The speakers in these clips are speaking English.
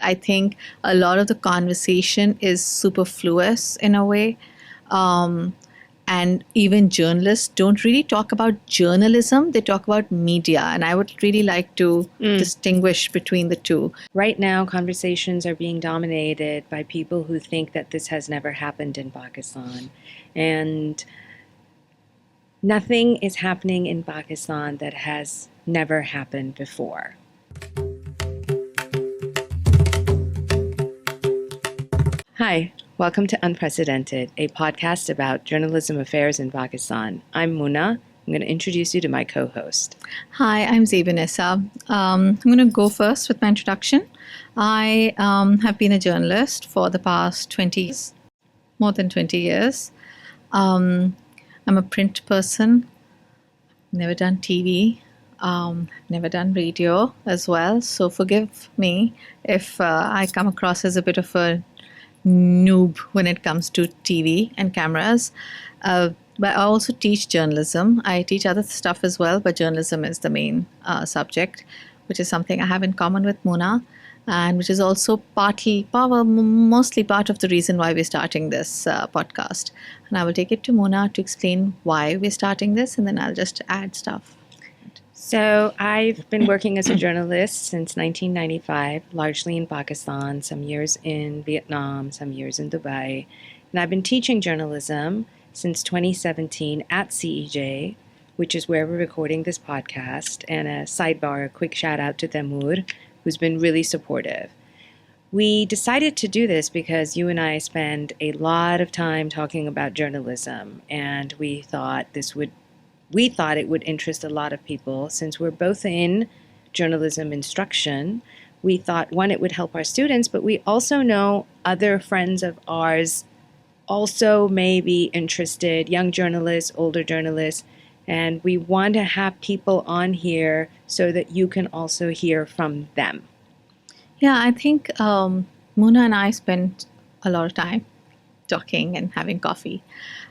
I think a lot of the conversation is superfluous in a way. Um, and even journalists don't really talk about journalism, they talk about media. And I would really like to distinguish between the two. Right now, conversations are being dominated by people who think that this has never happened in Pakistan. And nothing is happening in Pakistan that has never happened before. Hi, welcome to Unprecedented, a podcast about journalism affairs in Pakistan. I'm Muna. I'm going to introduce you to my co-host. Hi, I'm Zebunnisa. I'm going to go first with my introduction. I have been a journalist for the past 20 years, more than 20 years. I'm a print person, never done TV, never done radio as well. So forgive me if I come across as a bit of a noob when it comes to TV and cameras. But I also teach journalism. I teach other stuff as well, but journalism is the main subject, which is something I have in common with Muna, and which is also mostly part of the reason why we're starting this podcast. And I will take it to Muna to explain why we're starting this, and then I'll just add stuff. So I've been working as a journalist since 1995, largely in Pakistan, some years in Vietnam, some years in Dubai. And I've been teaching journalism since 2017 at CEJ, which is where we're recording this podcast. And a sidebar, a quick shout out to Temur, who's been really supportive. We decided to do this because you and I spend a lot of time talking about journalism, and we thought it would interest a lot of people. Since we're both in journalism instruction, we thought, one, it would help our students, but we also know other friends of ours also may be interested, young journalists, older journalists, and we want to have people on here so that you can also hear from them. Yeah, I think Muna and I spent a lot of time talking and having coffee.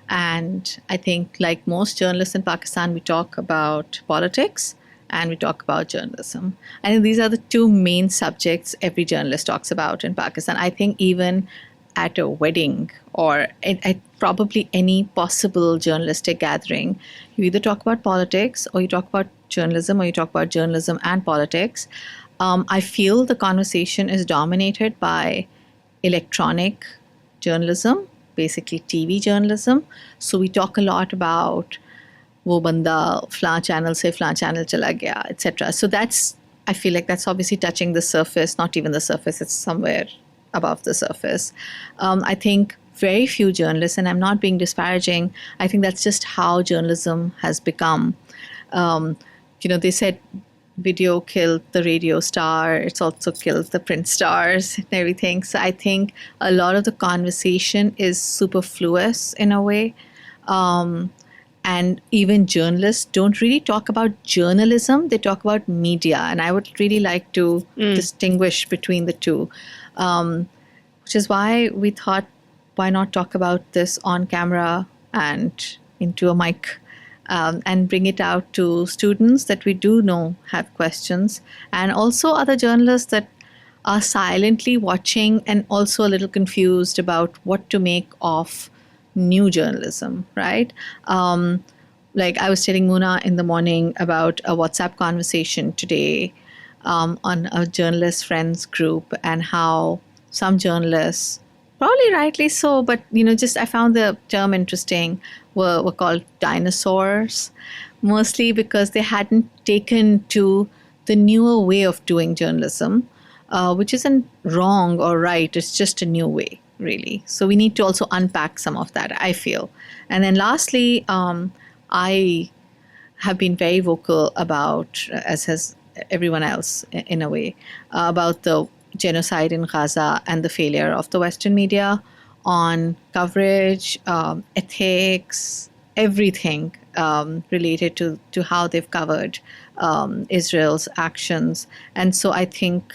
And I think, like most journalists in Pakistan, we talk about politics and we talk about journalism. I think these are the two main subjects every journalist talks about in Pakistan. I think even at a wedding or at probably any possible journalistic gathering, you either talk about politics or you talk about journalism, or you talk about journalism and politics. I feel the conversation is dominated by electronic journalism, basically TV journalism. So we talk a lot about wo banda flan channel se flan channel chala gaya, etc. So I feel like that's obviously touching the surface, not even the surface, it's somewhere above the surface. I think very few journalists, and I'm not being disparaging, I think that's just how journalism has become. They said video killed the radio star, it's also killed the print stars and everything. So I think a lot of the conversation is superfluous in a way. And even journalists don't really talk about journalism, they talk about media. And I would really like to distinguish between the two, which is why we thought, why not talk about this on camera and into a mic? And bring it out to students that we do know have questions, and also other journalists that are silently watching and also a little confused about what to make of new journalism, right? Like I was telling Muna in the morning about a WhatsApp conversation today on a journalist friends group, and how some journalists, probably rightly so, but I found the term interesting, were called dinosaurs, mostly because they hadn't taken to the newer way of doing journalism, which isn't wrong or right, it's just a new way, really. So we need to also unpack some of that, I feel. And then lastly, I have been very vocal about, as has everyone else in a way, about the genocide in Gaza and the failure of the Western media on coverage, ethics, everything related to how they've covered Israel's actions. And so I think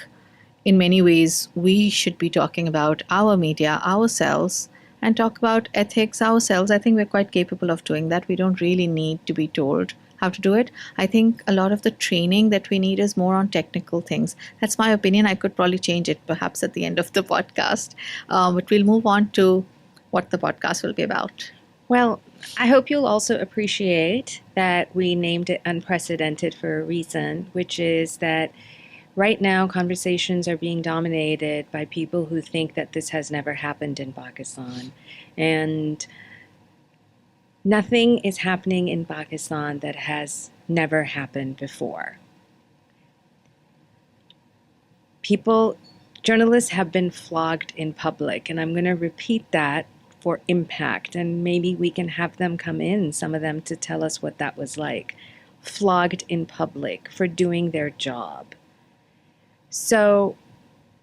in many ways we should be talking about our media ourselves and talk about ethics ourselves. I think we're quite capable of doing that. We don't really need to be told how to do it. I think a lot of the training that we need is more on technical things. That's my opinion. I could probably change it perhaps at the end of the podcast. But we'll move on to what the podcast will be about. Well, I hope you'll also appreciate that we named it unprecedented for a reason, which is that right now conversations are being dominated by people who think that this has never happened in Pakistan. And nothing is happening in Pakistan that has never happened before. Journalists have been flogged in public, and I'm going to repeat that for impact, and maybe we can have them come in, some of them, to tell us what that was like. Flogged in public for doing their job. So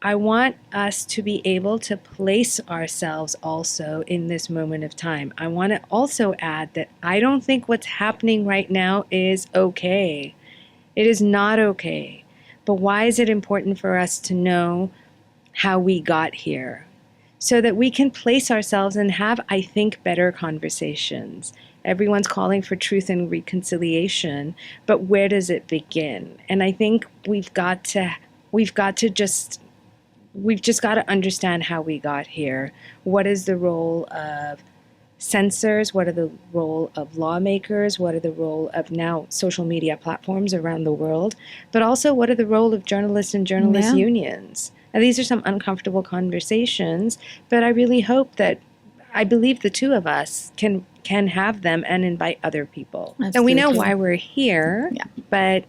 I want us to be able to place ourselves also in this moment of time. I want to also add that I don't think what's happening right now is okay. It is not okay. But why is it important for us to know how we got here? So that we can place ourselves and have, I think, better conversations. Everyone's calling for truth and reconciliation, but where does it begin? And I think we've just got to understand how we got here. What is the role of censors? What are the role of lawmakers? What are the role of now social media platforms around the world? But also, what are the role of journalists and journalist unions? Now, these are some uncomfortable conversations, but I really hope that, I believe the two of us can have them and invite other people. Absolutely. And we know why we're here, Yeah. but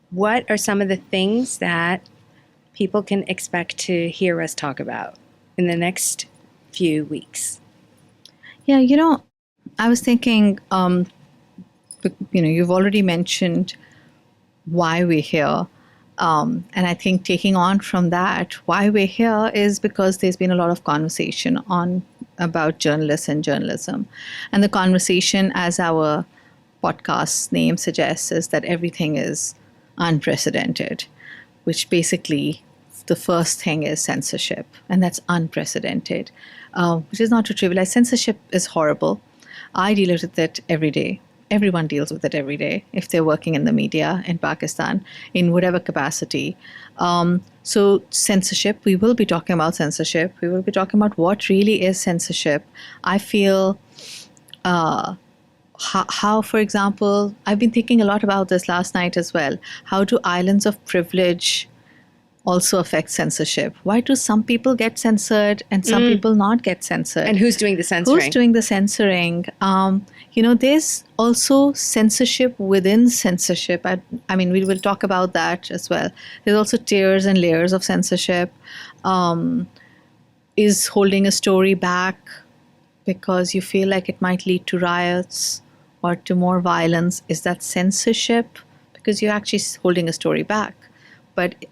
what are some of the things that people can expect to hear us talk about in the next few weeks? Yeah, I was thinking, you've already mentioned why we're here. And I think taking on from that, why we're here is because there's been a lot of conversation about journalists and journalism. And the conversation, as our podcast name suggests, is that everything is unprecedented, which basically the first thing is censorship. And that's unprecedented, which is not to trivialize. Censorship is horrible. I deal with it every day. Everyone deals with it every day if they're working in the media in Pakistan, in whatever capacity. So censorship, we will be talking about censorship. We will be talking about what really is censorship. I feel how, for example, I've been thinking a lot about this last night as well. How do islands of privilege also affect censorship? Why do some people get censored and some people not get censored? And who's doing the censoring? Who's doing the censoring? There's also censorship within censorship. I mean, we will talk about that as well. There's also tiers and layers of censorship. Is holding a story back because you feel like it might lead to riots or to more violence, is that censorship? Because you're actually holding a story back.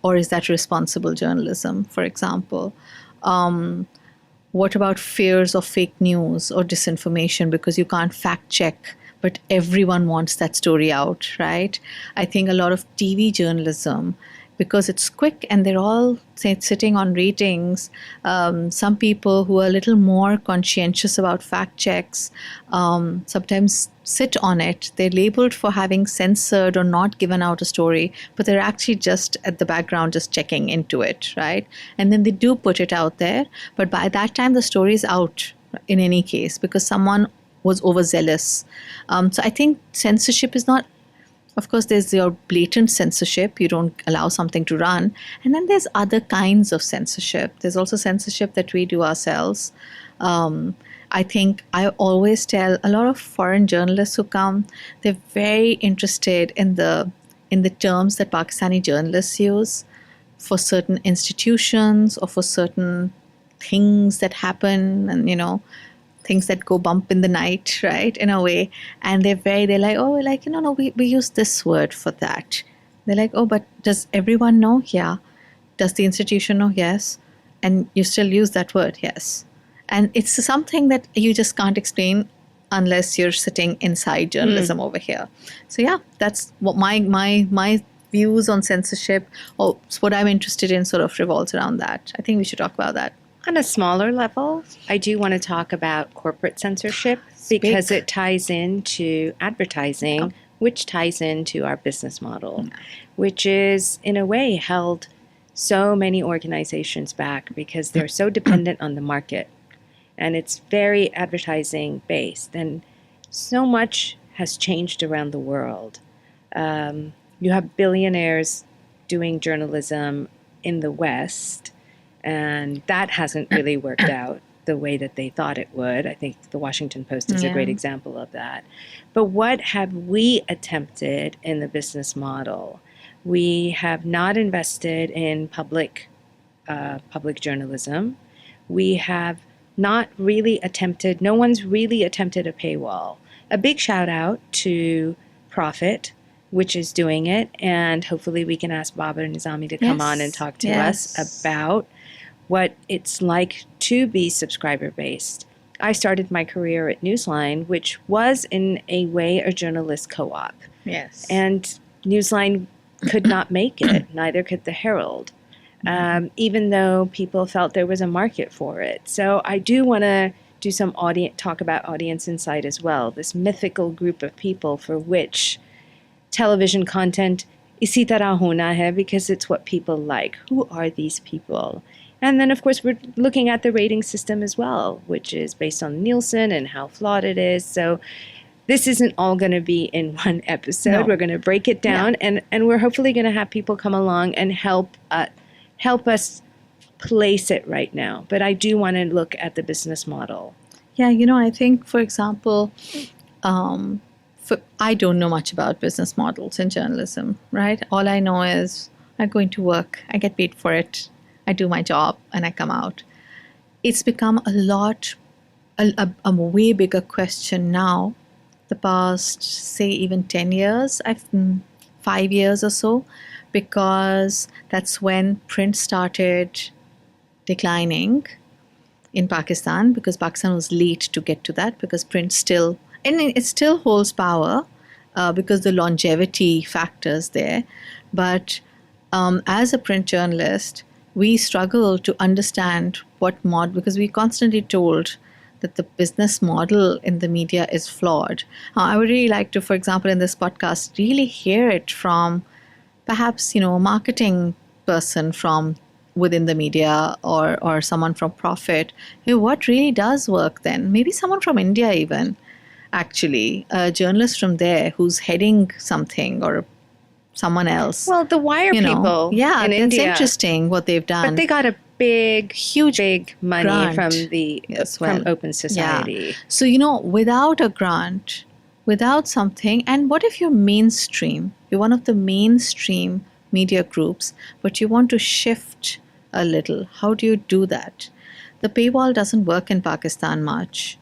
Or is that responsible journalism, for example? What about fears of fake news or disinformation because you can't fact check, but everyone wants that story out, right? I think a lot of TV journalism, because it's quick and they're all sitting on ratings, some people who are a little more conscientious about fact checks sometimes sit on it. They're labeled for having censored or not given out a story, but they're actually just at the background, just checking into it, right? And then they do put it out there, but by that time the story is out in any case because someone was overzealous. So I think censorship is not, of course, there's your blatant censorship. You don't allow something to run. And then there's other kinds of censorship. There's also censorship that we do ourselves. I think I always tell a lot of foreign journalists who come, they're very interested in the terms that Pakistani journalists use for certain institutions or for certain things that happen and, things that go bump in the night, right, in a way. And they're like, no, we use this word for that. They're like, oh, but does everyone know? Yeah. Does the institution know? Yes. And you still use that word? Yes. And it's something that you just can't explain unless you're sitting inside journalism over here. So yeah, that's what my views on censorship, or what I'm interested in, sort of revolves around that. I think we should talk about that. On a smaller level, I do want to talk about corporate censorship because it ties into advertising, which ties into our business model, which is in a way held so many organizations back because they're so dependent on the market. And it's very advertising based. And so much has changed around the world. You have billionaires doing journalism in the West, and that hasn't really worked out the way that they thought it would. I think the Washington Post is a great example of that. But what have we attempted in the business model? We have not invested in public journalism. We have not really attempted, no one's really attempted a paywall. A big shout out to Profit, which is doing it, and hopefully we can ask Babar Nizami to come on and talk to us about what it's like to be subscriber-based. I started my career at Newsline, which was in a way a journalist co-op. Yes. And Newsline could not make it, neither could the Herald, even though people felt there was a market for it. So I do want to do some talk about audience insight as well, this mythical group of people for which television content isi tarah hona hai, because it's what people like. Who are these people? And then, of course, we're looking at the rating system as well, which is based on Nielsen and how flawed it is. So this isn't all going to be in one episode. No. We're going to break it down, and we're hopefully going to have people come along and help us place it right now. But I do want to look at the business model. Yeah, I think, for example, I don't know much about business models in journalism, right? All I know is I go into work, I get paid for it, I do my job, and I come out. It's become a way bigger question now, the past, say, even 10 years, 5 years or so, because that's when print started declining in Pakistan, because Pakistan was late to get to that, because print still, and it still holds power because the longevity factors there. But as a print journalist, we struggle to understand what because we constantly told that the business model in the media is flawed. I would really like to, for example, in this podcast, really hear it from perhaps, a marketing person from within the media or someone from Profit. What really does work then? Maybe someone from India even, actually, a journalist from there who's heading something or someone else. Well, the Wire people in India. It's interesting what they've done. But they got a huge money grant from Open Society. Yeah. So, without a grant, without something, and what if you're mainstream? You're one of the mainstream media groups, but you want to shift a little. How do you do that? The paywall doesn't work in Pakistan much.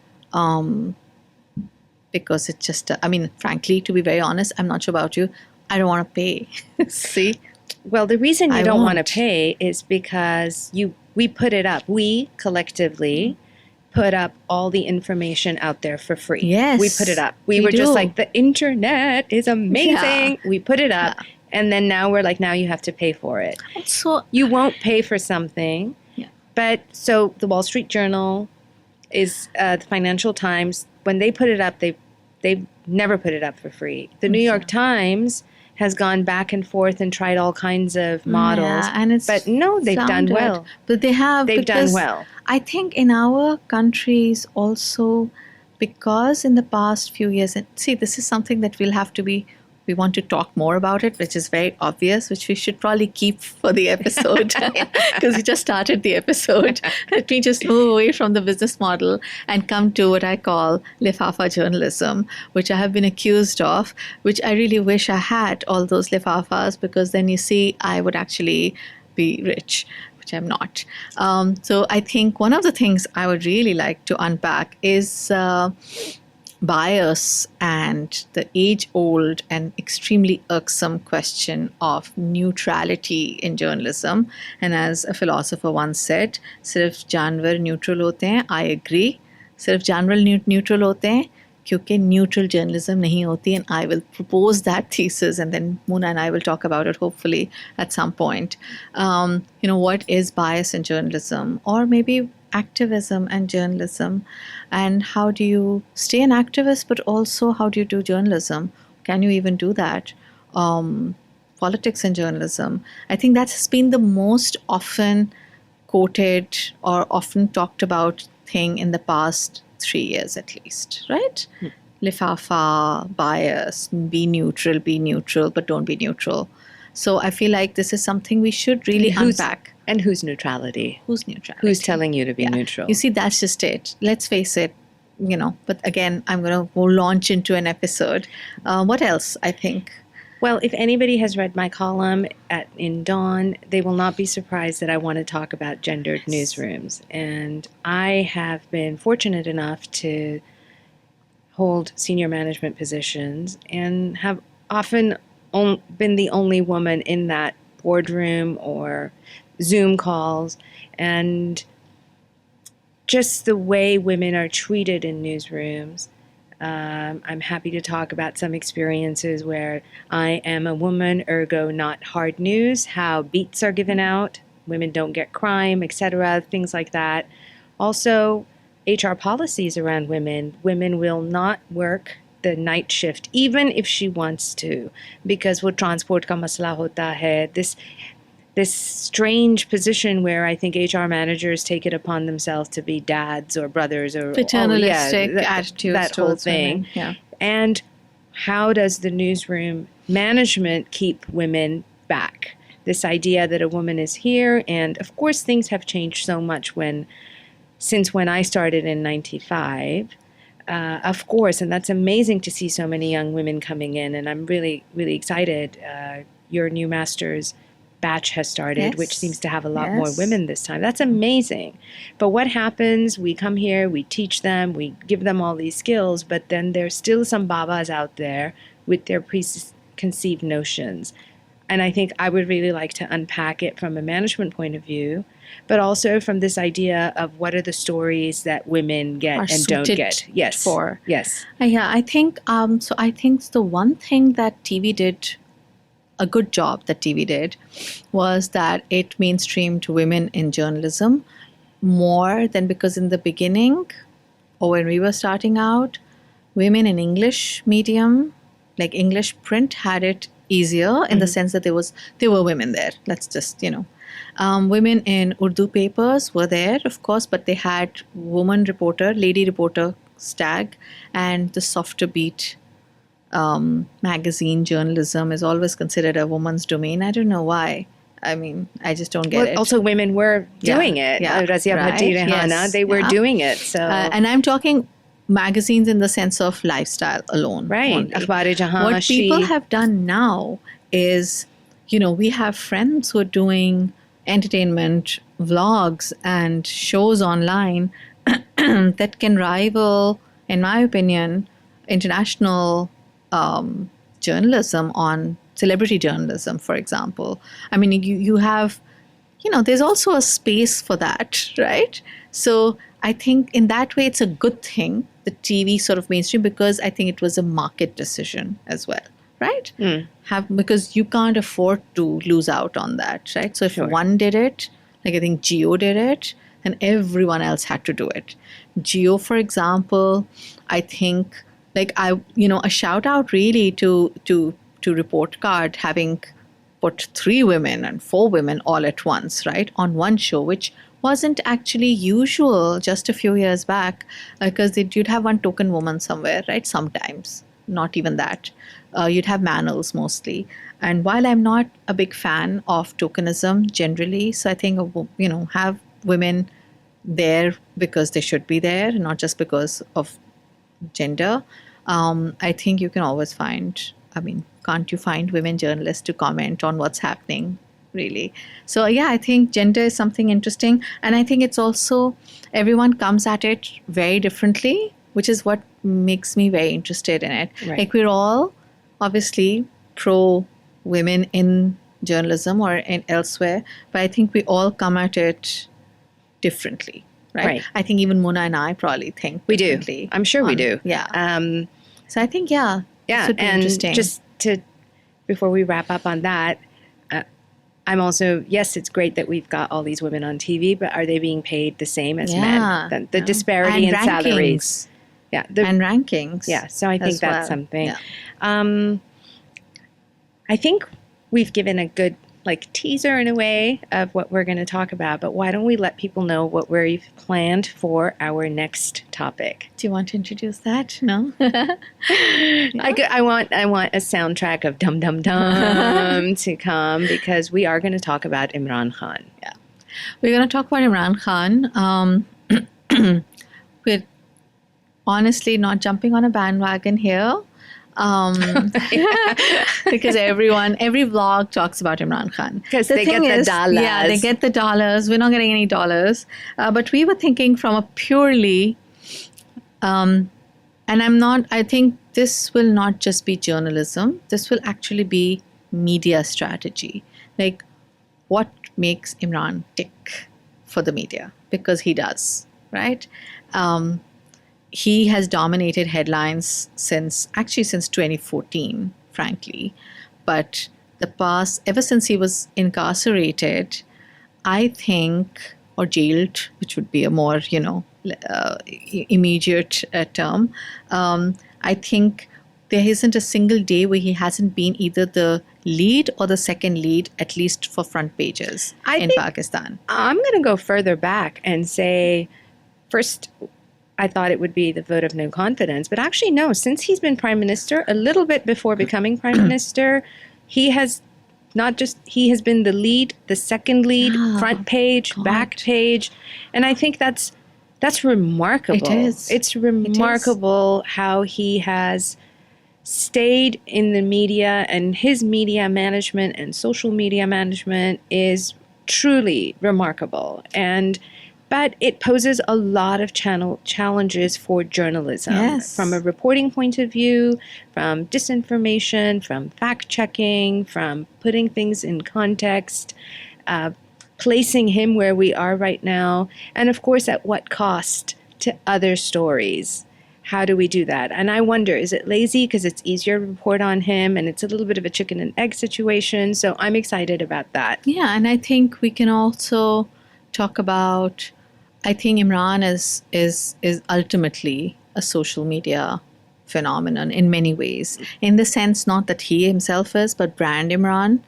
Because it's just, frankly, to be very honest, I'm not sure about you, I don't want to pay. See? Well, the reason you don't want to pay is because we put it up. We collectively put up all the information out there for free. Yes. We put it up. We were just like, the internet is amazing. Yeah. We put it up. Yeah. And then now we're like, now you have to pay for it. So you won't pay for something. Yeah. But so the Wall Street Journal is the Financial Times. When they put it up, they've never put it up for free. The New York Times has gone back and forth and tried all kinds of models. Yeah, and they've done well. But they've done well. I think in our countries also, because in the past few years, and see, this is something that we want to talk more about it, which is very obvious, which we should probably keep for the episode because we just started the episode. Let me just move away from the business model and come to what I call lifafa journalism, which I have been accused of, which I really wish I had all those lifafas, because then you see I would actually be rich, which I'm not. So I think one of the things I would really like to unpack is bias and the age-old and extremely irksome question of neutrality in journalism. And as a philosopher once said, "Sirf जानवर neutral होते हैं." I agree. सिर्फ जानवर neutral होते हैं क्योंकि neutral journalism नहीं होती. And I will propose that thesis, and then Muna and I will talk about it hopefully at some point. What is bias in journalism, or maybe activism and journalism, and how do you stay an activist, but also how do you do journalism? Can you even do that? Politics and journalism. I think that's been the most often quoted or often talked about thing in the past 3 years at least, right? Lifafa, bias, be neutral, but don't be neutral. So I feel like this is something we should really unpack. And whose neutrality? Who's neutrality? Who's telling you to be neutral? You see, that's just it. Let's face it, but again, I'm going to launch into an episode. What else, I think? Well, if anybody has read my column in Dawn, they will not be surprised that I want to talk about gendered newsrooms. And I have been fortunate enough to hold senior management positions and have often been the only woman in that boardroom or Zoom calls. And just the way women are treated in newsrooms. I'm happy to talk about some experiences where I am a woman, ergo not hard news, how beats are given out, women don't get crime, etc., things like that. Also, HR policies around women. Women will not work the night shift, even if she wants to, because wo transport ka masla hota hai. This strange position where I think HR managers take it upon themselves to be dads or brothers or paternalistic attitudes, that whole thing. Yeah. And how does the newsroom management keep women back? This idea that a woman is here, and of course things have changed so much since when I started in '95. Of course, and that's amazing to see so many young women coming in, and I'm really, really excited. Your new master's batch has started, which seems to have a lot more women this time. That's amazing. But what happens? We come here, we teach them, we give them all these skills, but then there's still some babas out there with their preconceived notions. And I think I would really like to unpack it from a management point of view, but also from this idea of what are the stories that women get and don't get. Yes. For. Yes. Yeah, I think, so I think the one thing that TV did, a good job that TV did, was that it mainstreamed women in journalism more than, because in the beginning, or when we were starting out, women in English medium, like English print, had it easier in the sense that there were women there. Let's just, women in Urdu papers were there, of course, but they had woman reporter, lady reporter, stag, and the softer beat magazine journalism is always considered a woman's domain. I don't know why. I mean, I just don't get it. Also, women were doing it. Yeah, Razia Bhatti Rehana, they were doing it. So, and I'm talking magazines in the sense of lifestyle alone. Right. Only. Akhbar-e Jahan, what people have done now is, we have friends who are doing entertainment vlogs and shows online that can rival, in my opinion, international journalism on celebrity journalism, for example. I mean, you have, there's also a space for that, right? So I think in that way, it's a good thing, the TV sort of mainstream, because I think it was a market decision as well, right? Because you can't afford to lose out on that, right? So if one did it, like I think Geo did it, then everyone else had to do it. Geo, for example, I think, a shout out really to Report Card having put 3 women and 4 women all at once, right, on one show, which wasn't actually usual just a few years back, because you'd have one token woman somewhere, right? Sometimes, not even that. You'd have manels mostly. And while I'm not a big fan of tokenism generally, so I think, have women there because they should be there, not just because of gender. I think you can always find, can't you find women journalists to comment on what's happening, really? So yeah, I think gender is something interesting. And I think it's also, everyone comes at it very differently, which is what makes me very interested in it. Right. Like, we're all obviously pro women in journalism or in elsewhere, but I think we all come at it differently. Right. I think even Mona and I probably think we differently. do. I'm sure we do. Yeah. So I think, this would be and interesting. Just before we wrap up on that, I'm also, yes, it's great that we've got all these women on TV, but are they being paid the same as men? The disparity in salaries. Yeah. And rankings. Yeah. So I think as that's well. something. Yeah. I think we've given a good teaser in a way of what we're going to talk about, but why don't we let people know what we've planned for our next topic? Do you want to introduce that? No? I want a soundtrack of Dum Dum Dum to come, because we are going to talk about Imran Khan. Yeah. We're going to talk about Imran Khan. We're honestly not jumping on a bandwagon here. Because every vlog talks about Imran Khan. Because they get the dollars. Yeah, they get the dollars. We're not getting any dollars. But we were thinking from a purely, I think this will not just be journalism. This will actually be media strategy. Like, what makes Imran tick for the media? Because he does, right? He has dominated headlines since 2014, frankly. But ever since he was incarcerated, I think, or jailed, which would be a more, immediate term, I think there isn't a single day where he hasn't been either the lead or the second lead, at least for front pages in Pakistan. I'm going to go further back and say, first, I thought it would be the vote of no confidence, but actually no. Since he's been prime minister, a little bit before becoming prime minister, he has been the lead, the second lead, front page, back page, and I think that's remarkable. It is. It's remarkable how he has stayed in the media, and his media management and social media management is truly remarkable. But it poses a lot of challenges for journalism, from a reporting point of view, from disinformation, from fact-checking, from putting things in context, placing him where we are right now, and of course, at what cost to other stories. How do we do that? And I wonder, is it lazy because it's easier to report on him, and it's a little bit of a chicken and egg situation? So I'm excited about that. Yeah, and I think we can also talk about, I think Imran is ultimately a social media phenomenon in many ways. In the sense, not that he himself is, but brand Imran.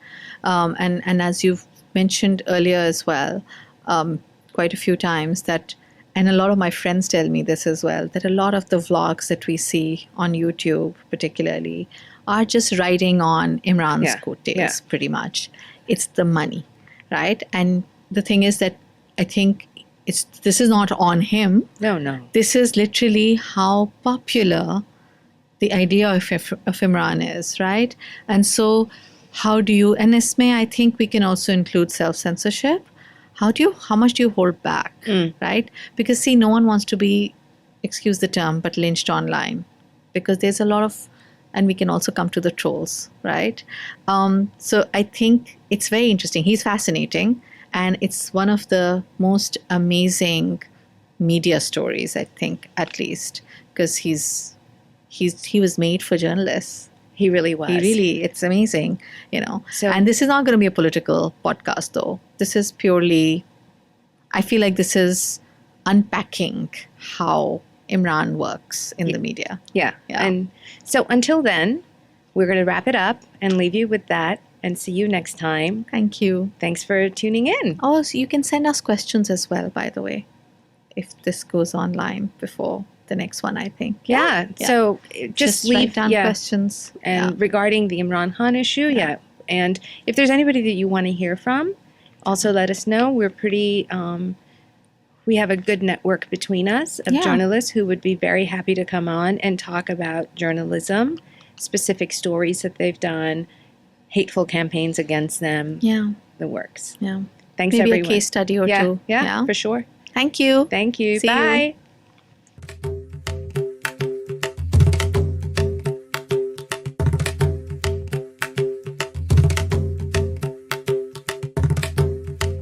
And as you've mentioned earlier as well, quite a few times, that, and a lot of my friends tell me this as well, that a lot of the vlogs that we see on YouTube particularly are just riding on Imran's coattails, pretty much. It's the money, right? And the thing is that I think this is not on him. No. This is literally how popular the idea of Imran is, right? And so how do you, and Ismay, I think we can also include self-censorship. How much do you hold back, right? Because see, no one wants to be, excuse the term, but lynched online, because there's a lot of, and we can also come to the trolls, right? So I think it's very interesting. He's fascinating. And it's one of the most amazing media stories, I think, at least, because he was made for journalists. He really was. It's amazing, So, and this is not going to be a political podcast, though. This is purely, I feel like this is unpacking how Imran works in the media. Yeah. And so until then, we're going to wrap it up and leave you with that. And see you next time. Thank you. Thanks for tuning in. Oh, so you can send us questions as well, by the way, if this goes online before the next one, I think. Yeah. So just leave write down questions. And regarding the Imran Khan issue, And if there's anybody that you want to hear from, also let us know. We're pretty, we have a good network between us of journalists who would be very happy to come on and talk about journalism, specific stories that they've done, hateful campaigns against them. Yeah. The works. Yeah. Thanks, Maybe everyone. a case study or two. Yeah, for sure. Thank you. Thank you. See Bye. you.